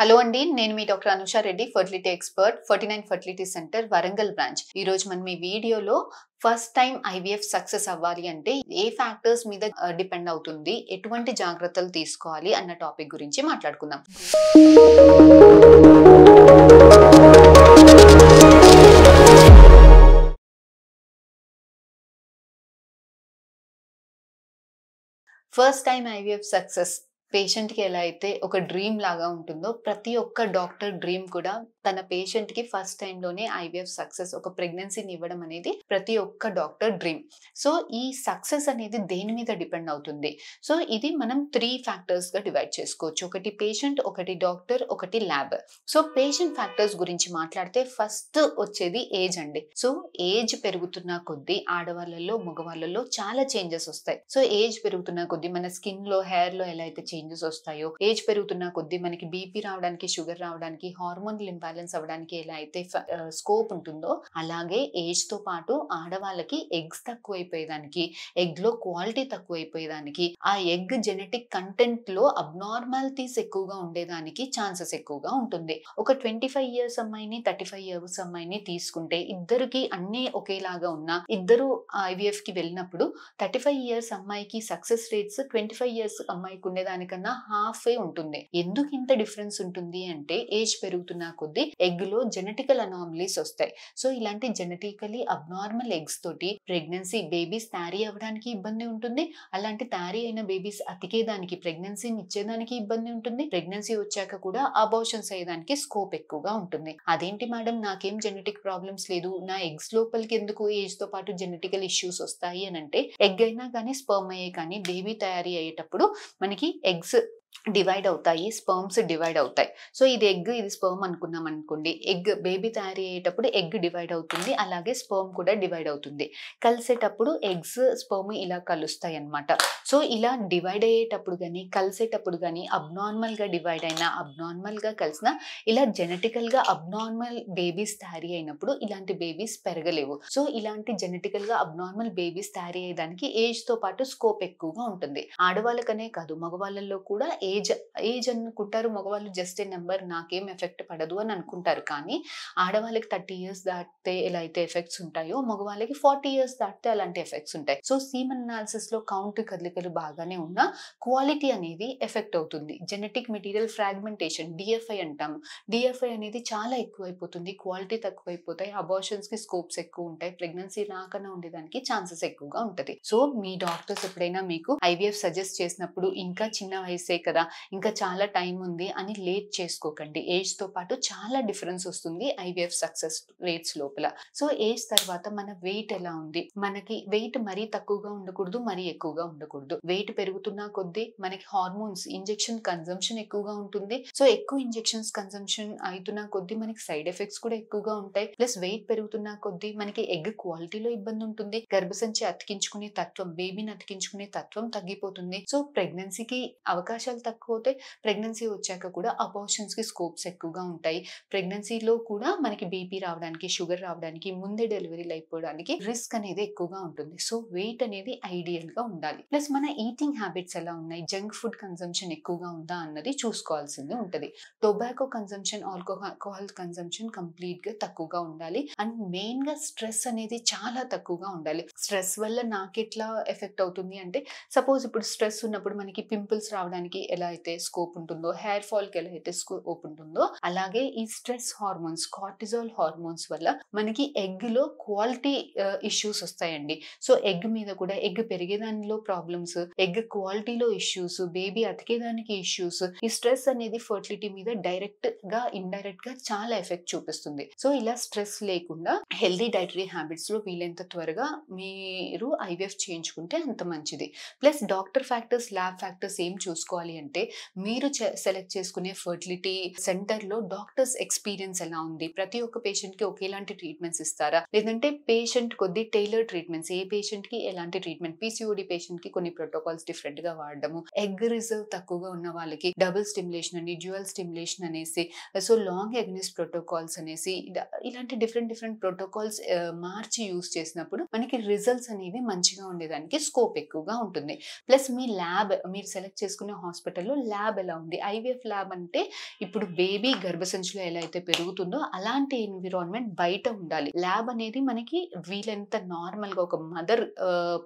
Hello అండి, నేను మీ doctor Anusha Reddy, fertility expert, 49 fertility centre, Warangal branch. ఈ రోజు మనం ఈ వీడియోలో ఫస్ట్ టైం ఐవీఎఫ్ సక్సెస్ అవ్వాలి అంటే ఏ ఫ్యాక్టర్స్ మీద డిపెండ్ అవుతుంది, ఎటువంటి జాగ్రత్తలు తీసుకోవాలి అన్న టాపిక్ గురించి మాట్లాడుకుందాం. First time IVF success patient కి ఎలా అయితే ఒక డ్రీమ్ లాగా ఉంటుందో, ప్రతి ఒక్క డాక్టర్ డ్రీమ్ కూడా తన పేషెంట్ కి ఫస్ట్ టైం లోనే ఐవీఎఫ్ సక్సెస్, ఒక ప్రెగ్నెన్సీని ఇవ్వడం అనేది ప్రతి ఒక్క డాక్టర్ డ్రీమ్. సో ఈ సక్సెస్ అనేది దేని మీద డిపెండ్ అవుతుంది? సో ఇది మనం 3 ఫ్యాక్టర్స్ గా డివైడ్ చేసుకోవచ్చు. ఒకటి పేషెంట్, ఒకటి డాక్టర్, ఒకటి ల్యాబ్. సో పేషెంట్ ఫ్యాక్టర్స్ గురించి మాట్లాడితే ఫస్ట్ వచ్చేది ఏజ్ అండి. సో ఏజ్ పెరుగుతున్న కొద్దీ ఆడవాళ్ళలో మగవాళ్ళలో చాలా చేంజెస్ వస్తాయి. సో ఏజ్ పెరుగుతున్న కొద్దీ మన స్కిన్ లో, హెయిర్ లో ఎలా అయితే చేంజెస్ వస్తాయో, ఏజ్ పెరుగుతున్న కొద్దీ మనకి బీపీ రావడానికి, షుగర్ రావడానికి, హార్మోనల్ ఇంబ్యాలెన్స్ అవ్వడానికి ఎలా అయితే స్కోప్ ఉంటుందో, అలాగే ఏజ్ తో పాటు ఆడవాళ్ళకి ఎగ్స్ తక్కువైపోయేదానికి, ఎగ్ లో క్వాలిటీ తక్కువైపోయేదానికి, ఆ ఎగ్ జెనెటిక్ కంటెంట్ లో అబ్నార్మాలిటీస్ ఎక్కువగా ఉండేదానికి ఛాన్సెస్ ఎక్కువగా ఉంటుంది. ఒక 25 ఇయర్స్ అమ్మాయిని, 35 ఇయర్స్ అమ్మాయిని తీసుకుంటే ఇద్దరికి అన్ని ఒకేలాగా ఉన్నా, ఇద్దరు ఐవీఎఫ్ కి వెళ్ళినప్పుడు 35 ఇయర్స్ అమ్మాయికి సక్సెస్ రేట్స్ 25 ఇయర్స్ అమ్మాయికి ఉండేదానికన్నా హాఫ్ ఉంటుంది. ఎందుకు ఇంత డిఫరెన్స్ ఉంటుంది అంటే, ఏజ్ పెరుగుతున్న కొద్దీ ఎగ్ లో జెనెటికల్ అనామలీస్ వస్తాయి. సో ఇలాంటి జెనెటికలీ అబ్నార్మల్ ఎగ్స్ తోటి ప్రెగ్నెన్సీ బేబీస్ తారీ అవ్వడానికి ఇబ్బంది ఉంటుంది. అలాంటి తారీ అయిన బేబీస్ అతికేదానికి, ప్రెగ్నెన్సీని ఇచ్చేదానికి ఇబ్బంది ఉంటుంది. ప్రెగ్నెన్సీ వచ్చాక కూడా అబార్షన్స్ అయ్యేదానికి స్కోప్ ఎక్కువగా ఉంటుంది. అదేంటి మేడం, నాకేం జెనెటిక్ ప్రాబ్లమ్స్ లేదు, నా ఎగ్స్ లోపలికి ఎందుకు ఏజ్ తో పాటు జెనెటికల్ ఇష్యూస్ వస్తాయి అని అంటే, ఎగ్ అయినా కానీ స్పర్మ్ అయ్యే కానీ బేబీ తయారీ అయ్యేటప్పుడు మనకి ఎగ్స్ డివైడ్ అవుతాయి, స్పర్మ్స్ డివైడ్ అవుతాయి. సో ఇది ఎగ్, ఇది స్పర్మ్ అనుకున్నాం అనుకోండి. ఎగ్ బేబీ తయారీ అయ్యేటప్పుడు ఎగ్ డివైడ్ అవుతుంది, అలాగే స్పర్మ్ కూడా డివైడ్ అవుతుంది. కలిసేటప్పుడు ఎగ్స్ స్పర్మ్ ఇలా కలుస్తాయి అన్నమాట. సో ఇలా డివైడ్ అయ్యేటప్పుడు కానీ, కలిసేటప్పుడు కానీ అబ్నార్మల్ గా డివైడ్ అయినా, అబ్నార్మల్ గా కలిసిన, ఇలా జెనెటికల్ గా అబ్నార్మల్ బేబీస్ తయారీ అయినప్పుడు ఇలాంటి బేబీస్ పెరగలేవు. సో ఇలాంటి జెనెటికల్ గా అబ్నార్మల్ బేబీస్ తయారీ అయ్యేదానికి ఏజ్ తో పాటు స్కోప్ ఎక్కువగా ఉంటుంది. ఆడవాళ్ళకనే కాదు, మగవాళ్ళలో కూడా ఏజ్ అనుకుంటారు. మగవాళ్ళు జస్ట్ ఏ నెంబర్, నాకేం ఎఫెక్ట్ పడదు అని అనుకుంటారు. కానీ ఆడవాళ్ళకి 30 ఇయర్స్ దాటితే ఎలా అయితే ఎఫెక్ట్స్ ఉంటాయో, మగవాళ్ళకి 40 ఇయర్స్ దాటితే అలాంటి ఎఫెక్ట్స్ ఉంటాయి. సో సీమన్ అనాలిసిస్ లో కౌంట్, కదలికలు బాగానే ఉన్నా క్వాలిటీ అనేది ఎఫెక్ట్ అవుతుంది. జెనెటిక్ మెటీరియల్ ఫ్రాగ్మెంటేషన్, డిఎఫ్ఐ అంటాము. డిఎఫ్ఐ అనేది చాలా ఎక్కువైపోతుంది, క్వాలిటీ తక్కువైపోతాయి, అబార్షన్స్ కి స్కోప్స్ ఎక్కువ ఉంటాయి, ప్రెగ్నెన్సీ రాకుండా ఉండేదానికి ఛాన్సెస్ ఎక్కువగా ఉంటది. సో మీ డాక్టర్స్ ఎప్పుడైనా మీకు ఐవీఎఫ్ సజెస్ట్ చేసినప్పుడు, ఇంకా చిన్న వయసే కదా, ఇంకా చాలా టైం ఉంది అని లేట్ చేసుకోకండి. ఏజ్ తో పాటు చాలా డిఫరెన్స్ వస్తుంది ఐవీఎఫ్ సక్సెస్ రేట్స్ లోపల. సో ఏజ్ తర్వాత మన వెయిట్ ఎలా ఉంది, మనకి వెయిట్ మరీ తక్కువగా ఉండకూడదు, మరీ ఎక్కువగా ఉండకూడదు. వెయిట్ పెరుగుతున్న కొద్దీ మనకి హార్మోన్స్ ఇంజెక్షన్ కన్సంప్షన్ ఎక్కువగా ఉంటుంది. సో ఎక్కువ ఇంజెక్షన్స్ కన్సంప్షన్ అవుతున్న కొద్దీ మనకి సైడ్ ఎఫెక్ట్స్ కూడా ఎక్కువగా ఉంటాయి. ప్లస్ వెయిట్ పెరుగుతున్న కొద్దీ మనకి ఎగ్ క్వాలిటీలో ఇబ్బంది ఉంటుంది. గర్భసంచి అతికించుకునే తత్వం, బేబీని అతికించుకునే తత్వం తగ్గిపోతుంది. సో ప్రెగ్నెన్సీకి అవకాశాలు తక్కువ అవుతాయి. ప్రెగ్నెన్సీ వచ్చాక కూడా అబార్షన్స్ కి స్కోప్స్ ఎక్కువగా ఉంటాయి. ప్రెగ్నెన్సీలో కూడా మనకి బీపీ రావడానికి, షుగర్ రావడానికి, ముందే డెలివరీలు అయిపోవడానికి రిస్క్ అనేది ఎక్కువగా ఉంటుంది. సో వెయిట్ అనేది ఐడియల్ గా ఉండాలి. ప్లస్ మన ఈటింగ్ హ్యాబిట్స్ ఎలా ఉన్నాయి, జంక్ ఫుడ్ కన్సంప్షన్ ఎక్కువగా ఉందా అన్నది చూసుకోవాల్సింది ఉంటది. Tobacco consumption, alcohol consumption complete గా తక్కువగా ఉండాలి. అండ్ మెయిన్ గా స్ట్రెస్ అనేది చాలా తక్కువగా ఉండాలి. స్ట్రెస్ వల్ల నాకెట్లా ఎఫెక్ట్ అవుతుంది అంటే, సపోజ్ ఇప్పుడు స్ట్రెస్ ఉన్నప్పుడు మనకి పింపుల్స్ రావడానికి ఎలా అయితే స్కోప్ ఉంటుందో, హెయిర్ ఫాల్ కి ఎలా అయితే స్కోప్ ఉంటుందో, అలాగే ఈ స్ట్రెస్ హార్మోన్స్, కార్టిజాల్ హార్మోన్స్ వల్ల మనకి ఎగ్ లో క్వాలిటీ ఇష్యూస్ వస్తాయండి. సో ఎగ్ మీద కూడా, ఎగ్ పెరిగేదానిలో ప్రాబ్లమ్స్, ఎగ్ క్వాలిటీలో ఇష్యూస్, బేబీ అతికేదానికి ఇష్యూస్, ఈ స్ట్రెస్ అనేది ఫర్టిలిటీ మీద డైరెక్ట్ గా, ఇండైరెక్ట్ గా చాలా ఎఫెక్ట్ చూపిస్తుంది. సో ఇలా స్ట్రెస్ లేకుండా హెల్దీ డైటరీ హ్యాబిట్స్ లో వీలైనంత త్వరగా మీరు ఐవీఎఫ్ చేయించుకుంటే అంత మంచిది. Plus doctor factors, lab factors ఏం చూసుకోవాలి అంటే, మీరు సెలెక్ట్ చేసుకునే ఫర్టిలిటీ సెంటర్ లో డాక్టర్స్ ఎక్స్పీరియన్స్ ఎలా ఉంది, ప్రతి ఒక్క పేషెంట్ కి ఒకేలాంటి ట్రీట్మెంట్స్ ఇస్తారా, లేదంటే పేషెంట్ కొద్ది టైలర్ ట్రీట్మెంట్స్, ఏ పేషెంట్ కి ఎలాంటి ట్రీట్మెంట్, పీసీఓడి పేషెంట్ కి కొన్ని ప్రోటోకాల్స్ డిఫరెంట్ గా వాడడము, ఎగ్ రిజర్వ్ తక్కువగా ఉన్న వాళ్ళకి డబుల్ స్టిమ్యులేషన్ అని, డ్యూయల్ స్టిమ్యులేషన్ అనేసి, సో లాంగ్ ఎగ్నెస్ ప్రోటోకాల్స్ అనేసి, ఇలాంటి డిఫరెంట్ ప్రోటోకాల్స్ మార్చి యూస్ చేసినప్పుడు మనకి రిజల్ట్స్ అనేవి మంచిగా ఉండేదానికి స్కోప్ ఎక్కువగా ఉంటుంది. ప్లస్ మీ ల్యాబ్, మీరు సెలెక్ట్ చేసుకునే హాస్పిటల్ హాస్పిటల్‌లో ల్యాబ్ ఎలా ఉంది? ఐవీఎఫ్ ల్యాబ్ అంటే ఇప్పుడు బేబీ గర్భసంచిలో ఎలా అయితే పెరుగుతుందో అలాంటి ఎన్విరాన్మెంట్ బయట ఉండాలి. ల్యాబ్ అనేది మనకి వీలైనంత నార్మల్‌గా ఒక మదర్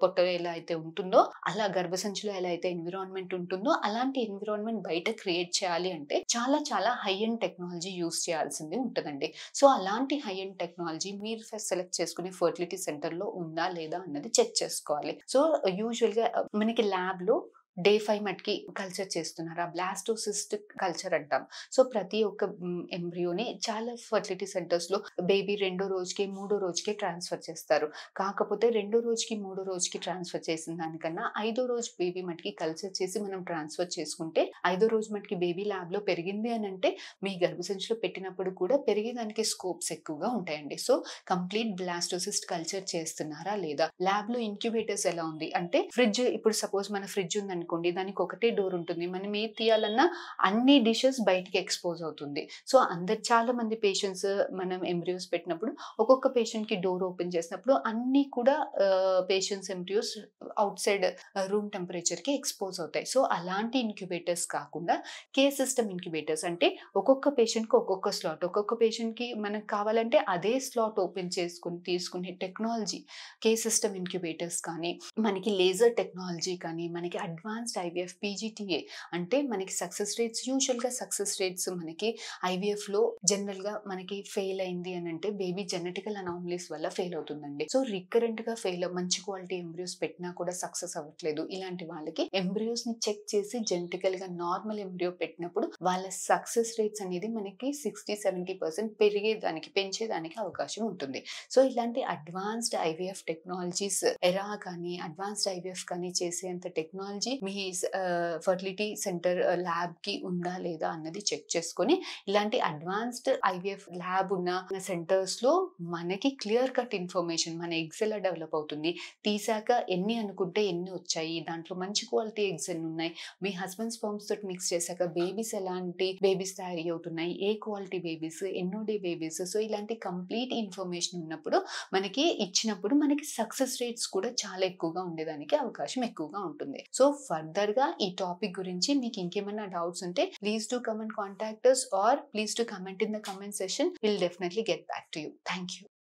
పొట్టలో ఎలా అయితే ఉంటుందో, అలా గర్భసంచిలో ఎలా అయితే ఎన్విరాన్మెంట్ ఉంటుందో అలాంటి ఎన్విరాన్మెంట్ బయట క్రియేట్ చేయాలి అంటే చాలా చాలా హై ఎండ్ టెక్నాలజీ యూజ్ చేయాల్సింది ఉంటదండి. సో, అలాంటి హై ఎండ్ టెక్నాలజీ మీరు సెలెక్ట్ చేసుకునే ఫెర్టిలిటీ సెంటర్‌లో ఉందా? లేదా? అన్నది చెక్ చేసుకోవాలి. సో, యూజువల్‌గా మనకి ల్యాబ్‌లో డే 5 మటికి కల్చర్ చేస్తున్నారు. ఆ బ్లాస్టోసిస్ట్ కల్చర్ అంటాం. సో, ప్రతి ఒక్క ఎంబ్రియోని చాలా ఫెర్టిలిటీ సెంటర్స్‌లో బేబీ రెండో రోజుకి, మూడో రోజుకి ట్రాన్స్‌ఫర్ చేస్తారు. కాకపోతే రెండో రోజుకి, మూడో రోజుకి ట్రాన్స్‌ఫర్ చేసిన దానికన్నా ఐదో రోజు బేబీ మటికి కల్చర్ చేసి మనం ట్రాన్స్‌ఫర్ చేసుకుంటే, ఐదో రోజు మటికి బేబీ ల్యాబ్‌లో పెరిగింది అనంటే, మీ గర్భసంచిలో పెట్టినప్పుడు కూడా పెరిగేదానికి స్కోప్స్ ఎక్కువగా ఉంటాయండి. సో, కంప్లీట్ బ్లాస్టోసిస్ట్ కల్చర్ చేస్తున్నారా లేదా? ల్యాబ్‌లో ఇంక్యుబేటర్స్ ఎలా ఉంది? అంటే ఫ్రిడ్జ్ ఇప్పుడు సపోజ్ మన ఫ్రిడ్జ్ ఉందనుకోండి, దానికి ఒకటే డోర్ ఉంటుంది. మనం ఏది తీయాలన్నా అన్ని డిషెస్ బయటికి ఎక్స్‌పోజ్ అవుతుంది. సో, చాలా మంది పేషెంట్స్ మనం ఎంబ్రియోస్ పెట్టినప్పుడు ఒక్కొక్క పేషెంట్‌కి డోర్ ఓపెన్ చేసినప్పుడు అన్నీ కూడా patients embryos outside room టెంపరేచర్‌కి ఎక్స్‌పోజ్ అవుతాయి. సో, అలాంటి ఇంక్యుబేటర్స్ కాకుండా సిస్టమ్ ఇంక్యుబేటర్స్ అంటే ఒక్కొక్క పేషెంట్‌కి ఒక్కొక్క స్లాట్. ఒక్కొక్క పేషెంట్‌కి మనకు కావాలంటే అదే స్లాట్ ఓపెన్ చేసుకొని తీసుకునే టెక్నాలజీ సిస్టమ్ ఇంక్యుబేటర్స్ కానీ, మనకి లేజర్ టెక్నాలజీ కానీ, మనకి అడ్వాన్స్డ్ ఐవీఎఫ్ పీజీటీఏ అంటే మనకి యూజువల్‌గా సక్సెస్ రేట్స్ మనకి ఐవీఎఫ్‌లో జనరల్‌గా మనకి ఫెయిల్ అయింది అనంటే బేబీ జెనెటికల్ అనామలీస్ వల్ల ఫెయిల్ అవుతుందండి. సో, రికరెంట్‌గా మంచి క్వాలిటీ ఎంబ్రియోస్ పెట్టినా కూడా సక్సెస్ అవ్వట్లేదు. ఇలాంటి వాళ్ళకి ఎంబ్రియోస్‌ని చెక్ చేసి జెనెటికల్‌గా నార్మల్ ఎంబ్రియో పెట్టినప్పుడు వాళ్ళ సక్సెస్ రేట్స్ అనేది మనకి 60-70% పెంచేదానికి అవకాశం ఉంటుంది. సో, ఇలాంటి advanced IVF technologies advanced IVF కానీ చేసేంత టెక్నాలజీ మీ ఫెర్టిలిటీ సెంటర్ ల్యాబ్‌కి ఉందా? లేదా? అన్నది చెక్ చేసుకొని, ఇలాంటి అడ్వాన్స్డ్ ఐవీఎఫ్ ల్యాబ్ ఉన్న సెంటర్స్‌లో మనకి క్లియర్ కట్ ఇన్ఫర్మేషన్ మన ఎగ్స్ ఎలా డెవలప్ అవుతుంది? తీసాక ఎన్ని అనుకుంటే ఎన్ని వచ్చాయి? దాంట్లో మంచి క్వాలిటీ ఎగ్స్ ఎన్నున్నాయి? మీ హస్బెండ్ స్పెర్మ్స్ తోటి మిక్స్ చేశాక బేబీస్ ఎలాంటి బేబీస్ తయారీ అవుతున్నాయి? ఏ క్వాలిటీ బేబీస్? ఎన్నో డే బేబీస్? సో, ఇలాంటి కంప్లీట్ ఇన్ఫర్మేషన్ ఉన్నప్పుడు ఇచ్చినప్పుడు మనకి సక్సెస్ రేట్స్ కూడా చాలా ఎక్కువగా ఉండేదానికి అవకాశం ఎక్కువగా ఉంటుంది. సో, ఫర్దర్‌గా ఈ టాపిక్ గురించి మీకు ఇంకేమైనా డౌట్స్ ఉంటే please do come and contact us, or please do comment in the comment section. We'll definitely get back to you. Thank you.